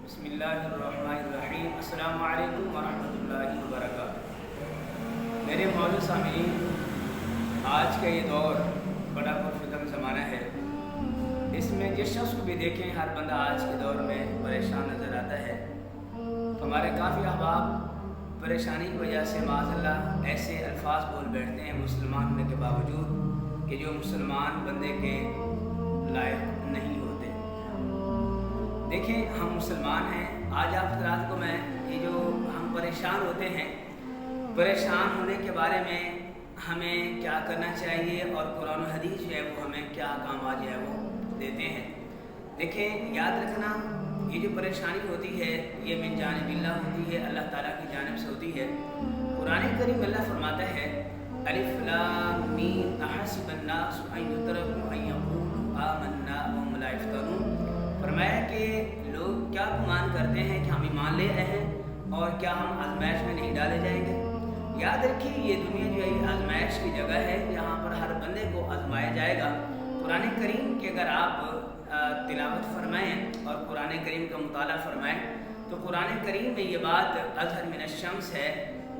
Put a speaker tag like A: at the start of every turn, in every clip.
A: بسم اللہ الرحمن الرحیم۔ السلام علیکم ورحمۃ اللہ وبرکاتہ۔ میرے معزز سامعین، آج کا یہ دور بڑا پرفتن زمانہ ہے۔ اس میں جس شخص کو بھی دیکھیں، ہر بندہ آج کے دور میں پریشان نظر آتا ہے۔ تو ہمارے کافی احباب پریشانی کی وجہ سے معاذ اللہ ایسے الفاظ بول بیٹھتے ہیں مسلمان ہونے کے باوجود کہ جو مسلمان بندے کے لائق نہیں ہوتے۔ دیکھیں، ہم مسلمان ہیں۔ آج آپ حضرات کو میں یہ جو ہم پریشان ہوتے ہیں، پریشان ہونے کے بارے میں ہمیں کیا کرنا چاہیے اور قرآن و حدیث جو ہے وہ ہمیں کیا احکامات جو ہے وہ دیتے ہیں۔ دیکھیں، یاد رکھنا، یہ جو پریشانی ہوتی ہے یہ من جانب اللہ ہوتی ہے، اللہ تعالیٰ کی جانب سے ہوتی ہے۔ قرآن کریم اللہ فرماتا ہے الف لام میم احسب الناس ان یترکوا ان یقولوا آمنا وهم لا یفتنون۔ فرمایا کہ لوگ کیا گمان کرتے ہیں کہ ہم ایمان لے رہے ہیں اور کیا ہم آزمائش میں نہیں ڈالے جائیں گے۔ یاد رکھیے، یہ دنیا جو ہے آزمائش کی جگہ ہے، یہاں پر ہر بندے کو آزمایا جائے گا۔ قرآن کریم کی اگر آپ تلاوت فرمائیں اور قرآن کریم کا مطالعہ فرمائیں تو قرآن کریم میں یہ بات اظہر من الشمس ہے،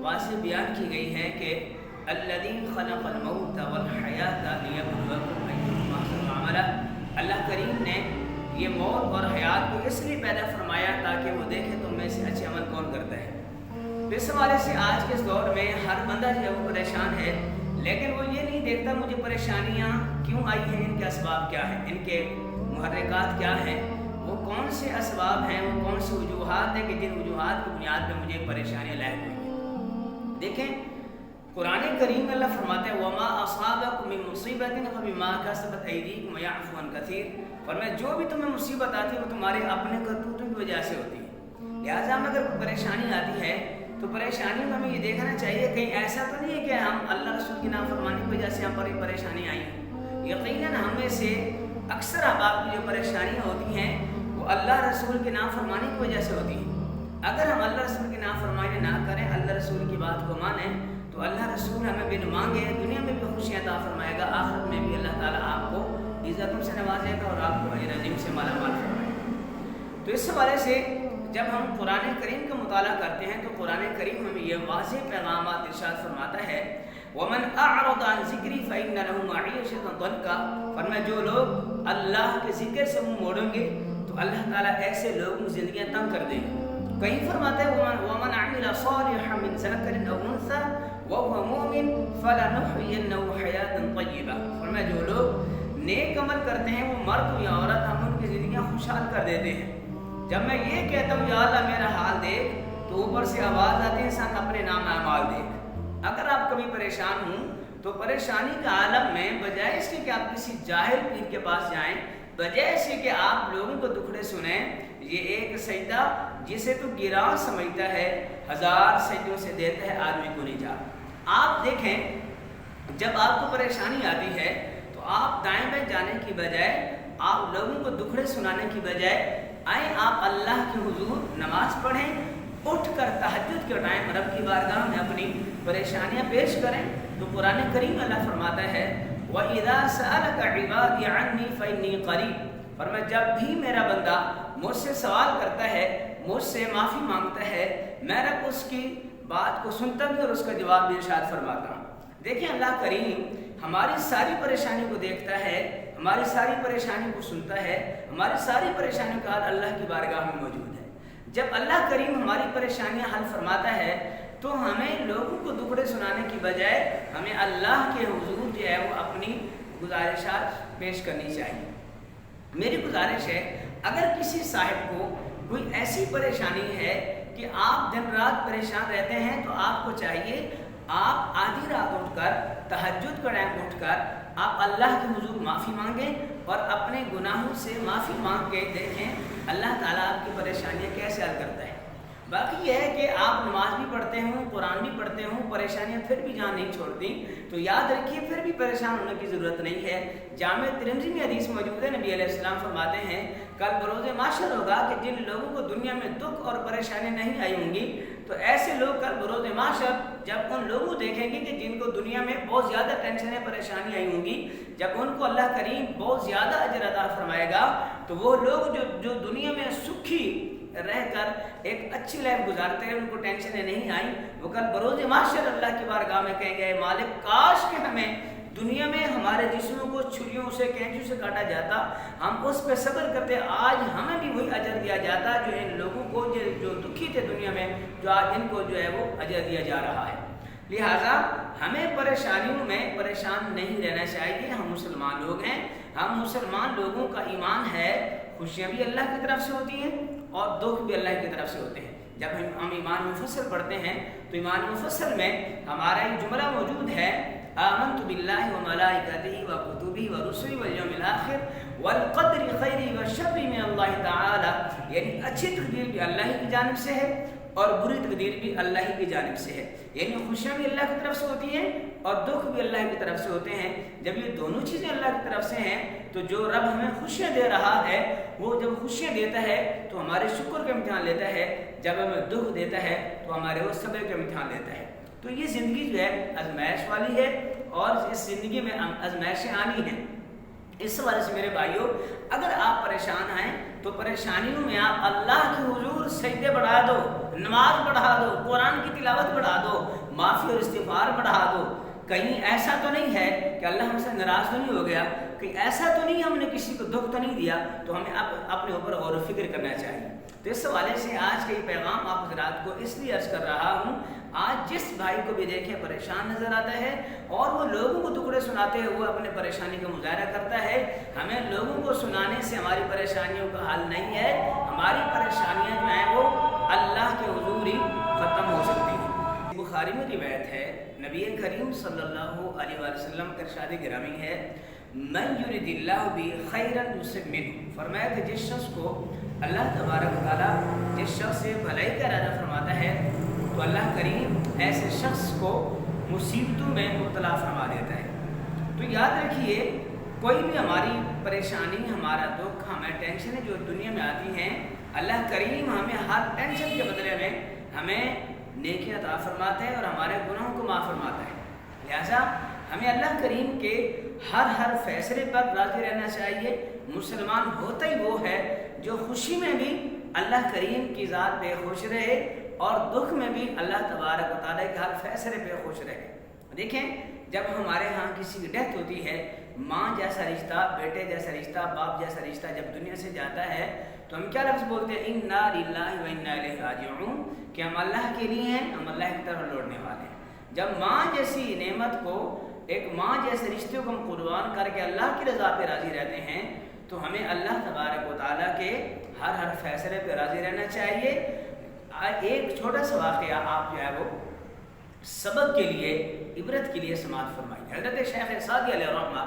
A: واضح بیان کی گئی ہے کہ الذی خلق الموت والحیات لیبلوکم ایکم احسن عملا۔ اللہ کریم نے یہ موت اور حیات کو اس لیے پیدا فرمایا تاکہ وہ دیکھے تم میں سے اچھے عمل کون کرتا ہے۔ اس حوالے سے آج کے اس دور میں ہر بندہ جو ہے وہ پریشان ہے، لیکن وہ یہ نہیں دیکھتا مجھے پریشانیاں کیوں آئی ہیں، ان کے اسباب کیا ہیں، ان کے محرکات کیا ہیں، وہ کون سے اسباب ہیں، وہ کون سے وجوہات ہیں کہ جن وجوہات کی بنیاد پہ مجھے پریشانیاں لاحق ہوئی ہیں۔ دیکھیں، قرآن کریم اللہ فرماتے ہیں وما اصابکم من مصیبت فبما کسبت ایدیکم ویعفو عن کثیر۔ فرمایا جو بھی تمہیں مصیبت آتی ہے وہ تمہارے اپنے کرتوتوں کی وجہ سے ہوتی ہے۔ لہٰذا ہمیں اگر کوئی پریشانی آتی ہے تو پریشانی میں ہمیں یہ دیکھنا چاہیے کہیں ایسا تو نہیں ہے کہ ہم اللہ رسول کی نافرمانی کی وجہ سے ہم پر یہ پریشانی آئی ہیں۔ یقیناً ہمیں سے اکثر احباب کی جو پریشانیاں ہوتی ہیں وہ اللہ رسول کی نافرمانی کی وجہ سے ہوتی ہیں۔ اگر ہم اللہ رسول کی نافرمانی نہ کریں، اللہ رسول کی بات کو مانیں، تو اللہ رسول ہمیں بن مانگے دنیا میں بھی خوشیاں عطا فرمائے گا، آخرت میں بھی اللہ تعالیٰ آپ کو عزتوں سے نوازے گا اور آپ کو اجر عظیم سے مالا مال فرمائے گا۔ تو اس حوالے سے جب ہم قرآن کریم کا مطالعہ کرتے ہیں تو قرآن کریم ہمیں یہ واضح پیغامات ارشاد فرماتا ہے وَمَنْ أَعْرَضَ عَنْ ذِكْرِي فَإِنَّ لَهُ مَعِيشَةً ضَنْكًا۔ فرمایا جو لوگ اللہ کے ذکر سے منہ موڑیں گے تو اللہ تعالیٰ ایسے لوگوں کی زندگیاں تنگ کر دیں گے۔ کہیں فرماتا ہے وَمَنْ عَمِلَ صَالِحًا مِنْ ذَكَرٍ أَوْ أُنثَىٰ وَهُوَ مُؤْمِنٌ فَلَنُحْيِيَنَّهُ حَيَاةً طَيِّبَةً۔ فرمایا جو لوگ نیک عمل کرتے ہیں، وہ مرد ہو یا عورت، ہم ان کی زندگیاں خوشحال کر دیتے ہیں۔ جب میں یہ کہتا ہوں یا اللہ میرا حال دیکھ، تو اوپر سے آواز آتی ہے انسان اپنے نام اعمال دیکھ۔ اگر آپ کبھی پریشان ہوں تو پریشانی کا عالم میں بجائے اس کے کہ آپ کسی جاہل پیر کے پاس جائیں، بجائے اس کے کہ آپ لوگوں کو دکھڑے سنیں، یہ ایک سجدہ جسے تو گراں سمجھتا ہے 1000 سجدوں سے دیتا ہے آدمی کو نہیں جاتا۔ آپ دیکھیں، جب آپ کو پریشانی آتی ہے تو آپ دائیں بائیں جانے کی بجائے، آپ لوگوں کو دکھڑے سنانے کی بجائے آئیں آپ اللہ کے حضور نماز پڑھیں، اٹھ کر تہجد کے ٹائم رب کی بارگاہ میں اپنی پریشانیاں پیش کریں۔ تو قرآن کریم اللہ فرماتا ہے وَإِذَا سَأَلَكَ عِبَادِي عَنِّي فَإِنِّي قَرِيبٌ۔ فرمایا جب بھی میرا بندہ مجھ سے سوال کرتا ہے، مجھ سے معافی مانگتا ہے، میں رب اس کی بات کو سنتا بھی اور اس کا جواب بھی ارشاد فرماتا ہوں۔ دیکھیں، اللہ کریم ہماری ساری پریشانی کو دیکھتا ہے، ہماری ساری پریشانی کو سنتا ہے، ہماری ساری پریشانیوں کا حل اللہ کی بارگاہ میں موجود ہے۔ جب اللہ کریم ہماری پریشانیاں حل فرماتا ہے تو ہمیں لوگوں کو دکھڑے سنانے کی بجائے ہمیں اللہ کے حضور جو ہے وہ اپنی گزارشات پیش کرنی چاہیے۔ میری گزارش ہے، اگر کسی صاحب کو کوئی ایسی پریشانی ہے کہ آپ دن رات پریشان رہتے ہیں تو آپ کو چاہیے آپ آدھی رات اٹھ کر تہجد کا ٹائم اٹھ کر آپ اللہ کے حضور معافی مانگیں اور اپنے گناہوں سے معافی مانگ کے دیکھیں اللہ تعالیٰ آپ کی پریشانیاں کیسے حل کرتا ہے۔ باقی یہ ہے کہ آپ نماز بھی پڑھتے ہوں، قرآن بھی پڑھتے ہوں، پریشانیاں پھر بھی جان نہیں چھوڑتی تو یاد رکھیے پھر بھی پریشان ہونے کی ضرورت نہیں ہے۔ جامع ترمذی میں حدیث موجود ہے، نبی علیہ السلام فرماتے ہیں کل بروز محشر ہوگا کہ جن لوگوں کو دنیا میں دکھ اور پریشانیاں نہیں آئی ہوں گی تو ایسے لوگ کل بروز محشر جب ان لوگوں کو دیکھیں گے کہ جن کو دنیا میں بہت زیادہ ٹینشنیں پریشانی آئی ہوں گی، جب ان کو اللہ کریم بہت زیادہ اجر عطا فرمائے گا تو وہ لوگ جو دنیا میں سکھی رہ کر ایک اچھی لائف گزارتے ہیں، ان کو ٹینشنیں نہیں آئیں، وہ کل بروز محشر اللہ کی بارگاہ میں کہیں گے مالک کاش کہ ہمیں دنیا میں ہمارے جسموں کو چھریوں سے کینچوں سے کاٹا جاتا، ہم اس پہ صبر کرتے، آج ہمیں بھی وہی اجر دیا جاتا جو ان لوگوں کو جو دکھی تھے دنیا میں، جو آج ان کو جو ہے وہ اجر دیا جا رہا ہے۔ لہٰذا ہمیں پریشانیوں میں پریشان نہیں رہنا چاہیے۔ ہم مسلمان لوگ ہیں، ہم مسلمان لوگوں کا ایمان ہے، خوشیاں بھی اللہ کی طرف سے ہوتی ہیں اور دکھ بھی اللہ کی طرف سے ہوتے ہیں۔ جب ہم ایمان مفصل پڑھتے ہیں تو ایمان مفصل میں ہمارا ایک جملہ موجود ہے، آمنت باللہ وملائکتہ وکتبہ ورسلہ والیوم الآخر والقدر خیر وشر من اللہ تعالی، یعنی اچھی تقدیر بھی اللہ کی جانب سے ہے اور بری تقدیر بھی اللہ کی جانب سے ہے، یعنی خوشیاں بھی اللہ کی طرف سے ہوتی ہیں اور دکھ بھی اللہ کی طرف سے ہوتے ہیں۔ جب یہ دونوں چیزیں اللہ کی طرف سے ہیں تو جو رب ہمیں خوشیاں دے رہا ہے وہ جب خوشیاں دیتا ہے تو ہمارے شکر کا امتحان لیتا ہے، جب ہمیں دکھ دیتا ہے تو ہمارے وہ صبر کا امتحان لیتا ہے۔ تو یہ زندگی جو ہے آزمائش والی ہے اور اس زندگی میں آزمائشیں آنی ہیں۔ اس حوالے سے میرے بھائیوں، اگر آپ پریشان ہیں تو پریشانیوں میں آپ اللہ کے حضور سجدے بڑھا دو، نماز بڑھا دو، قرآن کی تلاوت بڑھا دو، معافی اور استغفار بڑھا دو۔ کہیں ایسا تو نہیں ہے کہ اللہ ہم سے ناراض تو نہیں ہو گیا، کہیں ایسا تو نہیں ہم نے کسی کو دکھ تو نہیں دیا، تو ہمیں اپنے اوپر غور و فکر کرنا چاہیے۔ تو اس حوالے سے آج کا یہ پیغام آپ حضرات کو اس لیے عرض کر رہا ہوں، آج جس بھائی کو بھی دیکھیں پریشان نظر آتا ہے اور وہ لوگوں کو ٹکڑے سناتے ہوئے وہ اپنے پریشانی کا مظاہرہ کرتا ہے، ہمیں لوگوں کو سنانے سے ہماری پریشانیوں کا حل نہیں ہے، ہماری پریشانیاں جو ہیں وہ اللہ کے حضور ہی ختم ہو سکتی ہیں۔ بخاری میں روایت ہے، نبی کریم صلی اللہ علیہ وسلم کا ارشاد گرامی ہے، من یرید اللہ بہ خیرا یصب منہ، فرمایا کہ جس شخص کو اللہ تبارک و تعالیٰ جس شخص سے بھلائی کا ارادہ فرماتا ہے تو اللہ کریم ایسے شخص کو مصیبتوں میں مبتلا فرما دیتا ہے۔ تو یاد رکھیے، کوئی بھی ہماری پریشانی، ہمارا دکھ، ہمیں ٹینشنیں جو دنیا میں آتی ہیں، اللہ کریم ہمیں ہر ٹینشن کے بدلے میں ہمیں نیکی عطا فرماتا ہے اور ہمارے گناہوں کو معاف فرماتا ہے۔ لہٰذا ہمیں اللہ کریم کے ہر فیصلے پر راضی رہنا چاہیے۔ مسلمان ہوتا ہی وہ ہے جو خوشی میں بھی اللہ کریم کی ذات پہ خوش رہے اور دکھ میں بھی اللہ تبارک و تعالیٰ کے ہر فیصلے پہ خوش رہے۔ دیکھیں، جب ہمارے ہاں کسی کی ڈیتھ ہوتی ہے، ماں جیسا رشتہ، بیٹے جیسا رشتہ، باپ جیسا رشتہ جب دنیا سے جاتا ہے تو ہم کیا لفظ بولتے ہیں؟ انا للہ و انا الیہ راجعون، کہ ہم اللہ کے لیے ہیں، ہم اللہ کی طرف لوٹنے والے ہیں۔ جب ماں جیسی نعمت کو، ایک ماں جیسے رشتے کو ہم قربان کر کے اللہ کی رضا پہ راضی رہتے ہیں تو ہمیں اللہ تبارک و تعالیٰ کے ہر فیصلے پہ راضی رہنا چاہیے۔ ایک چھوٹا سا واقعہ آپ جو ہے وہ سبق کے لیے، عبرت کے لیے سماعت فرمائیے۔ حضرت شیخ سعدی علیہ الرحمہ،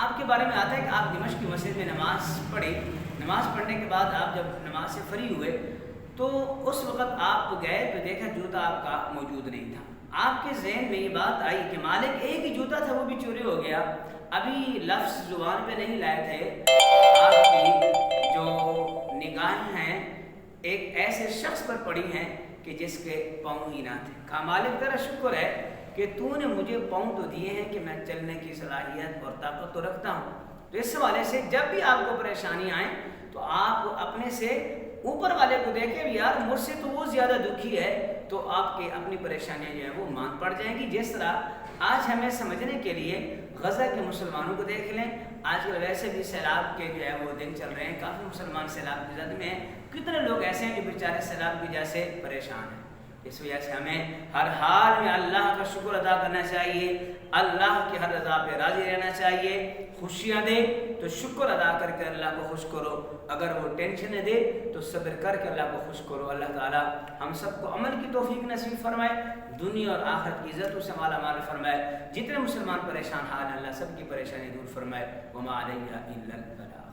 A: آپ کے بارے میں آتا ہے کہ آپ دمشق کی مسجد میں نماز پڑھی، نماز پڑھنے کے بعد آپ جب نماز سے فری ہوئے تو اس وقت آپ گئے تو دیکھا جوتا آپ کا موجود نہیں تھا۔ آپ کے ذہن میں یہ بات آئی کہ مالک ایک ہی جوتا تھا، وہ بھی چوری ہو گیا، ابھی لفظ زبان پہ نہیں لائے تھے۔ آپ کی جو نگاہیں ہیں ایک ایسے شخص پر پڑی ہیں کہ جس کے پاؤں ہی نہ تھے۔ کہا مالک تیرا شکر ہے کہ تو نے مجھے پاؤں تو دیے ہیں کہ میں چلنے کی صلاحیت اور طاقت تو رکھتا ہوں۔ تو اس حوالے سے جب بھی آپ کو پریشانی آئے تو آپ اپنے سے اوپر والے کو دیکھیں، یار مجھ سے تو وہ زیادہ دکھی ہے، تو آپ کے اپنی پریشانیاں جو ہیں وہ مان پڑ جائیں گی۔ جس طرح آج ہمیں سمجھنے کے لیے غزہ کے مسلمانوں کو دیکھ لیں، آج کل ویسے بھی سیلاب کے جو ہے وہ دن چل رہے ہیں، کافی مسلمان سیلاب کی زد میں ہیں، کتنے لوگ ایسے ہیں جو بیچارے سیلاب کی وجہ سے پریشان ہیں۔ اس وجہ سے ہمیں ہر حال میں اللہ کا شکر ادا کرنا چاہیے، اللہ کی ہر رضا پہ راضی رہنا چاہیے۔ خوشیاں دے تو شکر ادا کر کے اللہ کو خوش کرو، اگر وہ ٹینشنیں دے تو صبر کر کے اللہ کو خوش کرو۔ اللہ تعالیٰ ہم سب کو عمل کی توفیق نصیب فرمائے، دنیا اور آخرت کی عزتوں سے مالا مال فرمائے۔ جتنے مسلمان پریشان حال ہیں اللہ سب کی پریشانی دور فرمائے۔ وما علینا الا البلاغ۔